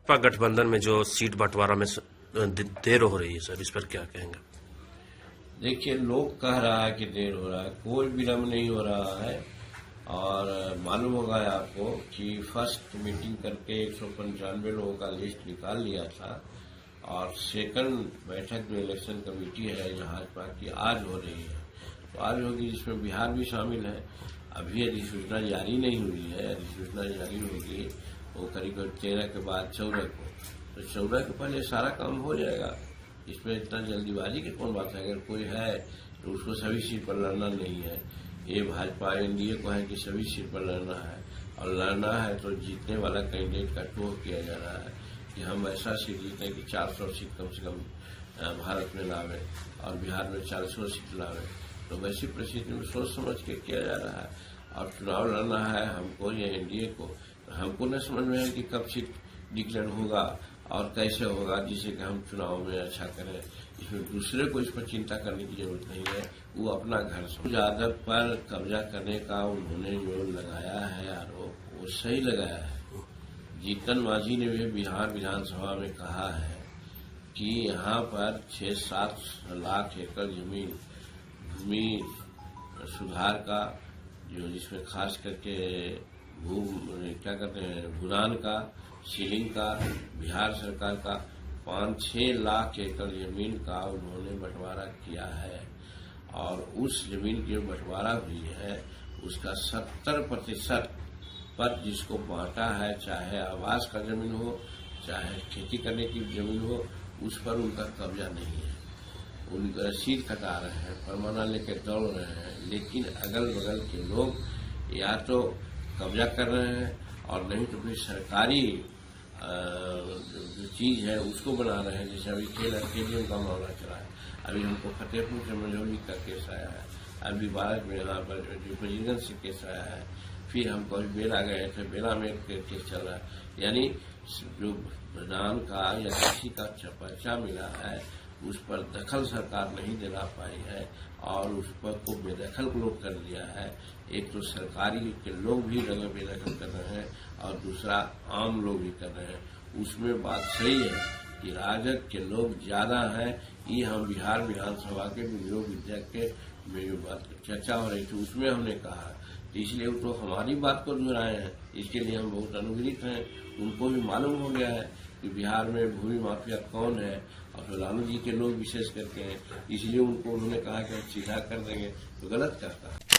भाजपा गठबंधन में जो सीट बंटवारा में देर हो रही है सर, इस पर क्या कहेंगे? देखिए, लोग कह रहा है कि देर हो रहा है, कोई विलम्ब नहीं हो रहा है। और मालूम होगा आपको कि फर्स्ट मीटिंग करके 195 लोगों का लिस्ट निकाल लिया था और सेकंड बैठक जो इलेक्शन कमेटी है भाजपा की आज हो रही है, तो आज होगी, जिसमें बिहार भी शामिल है। अभी अधिसूचना जारी नहीं हुई है, अधिसूचना जारी होगी वो करीब 13 के बाद 14 को, तो 14 के पहले सारा काम हो जाएगा। इसमें इतना जल्दीबाजी की कौन बात है? अगर कोई है तो उसको सभी सीट पर लड़ना नहीं है। ये भाजपा एनडीए को है कि सभी सीट पर लड़ना है, और लड़ना है तो जीतने वाला कैंडिडेट का टोह किया जा रहा है कि हम ऐसा सीट जीते कि 400 सीट कम से कम भारत में लावे और बिहार में 400 सीट लावे। तो वैसी परिस्थिति में सोच समझ के किया जा रहा है। और चुनाव लड़ना है हमको या एनडीए को, हमको न समझ में है कि कब सीट डिक्लेयर होगा और कैसे होगा, जिससे कि हम चुनाव में अच्छा करें। इसमें दूसरे को इस पर चिंता करने की जरूरत नहीं है, वो अपना घर समझ। यादव पर कब्जा करने का उन्होंने जो लगाया है आरोप, वो सही लगाया है। जीतन मांझी ने भी बिहार विधानसभा में कहा है कि यहाँ पर 6-7 लाख एकड़ जमीन भूमि सुधार का, जो जिसमें खास करके क्या कहते हैं, भूदान का, सीलिंग का, बिहार सरकार का 5-6 लाख एकड़ जमीन का उन्होंने बंटवारा किया है। और उस जमीन की बंटवारा हुई है उसका 70% पर जिसको बांटा है, चाहे आवास का जमीन हो चाहे खेती करने की जमीन हो, उस पर उनका कब्जा नहीं है। उनका रसीद कटा रहे हैं, फरमाना लेकर दौड़ रहे हैं, लेकिन अगल बगल के लोग या तो कब्जा कर रहे हैं और नहीं तो फिर सरकारी जो चीज है उसको बना रहे हैं। जैसे अभी खेल का मामला चला है, अभी हमको फतेहपुर से मंझौली का केस आया है, अभी बारह में यहाँ पर डिपोजिशन से केस आया है, फिर हमको अभी बेला गए थे, बेला में केस चल रहा है। यानी जो प्रधान का या किसी का पर्चा मिला है उस पर दखल सरकार नहीं दिला पाई है और उस पर को बेदखल लोग कर दिया है। एक तो सरकारी के लोग भी बेदखल कर रहे हैं और दूसरा आम लोग भी कर रहे हैं। उसमें बात सही है कि राजद के लोग ज्यादा हैं। ये हम बिहार विधानसभा के विनियोग विधेयक के में जो बात चर्चा हो रही थी उसमें हमने कहा, तो इसलिए वो तो हमारी बात को दोहराए हैं। इसके लिए हम बहुत अनुग्रहित हैं। उनको भी मालूम हो गया है कि बिहार में भूमि माफिया कौन है और तो लालू जी के लोग विशेष करके हैं, इसलिए उनको उन्होंने कहा कि सीधा कर देंगे, तो गलत करता है।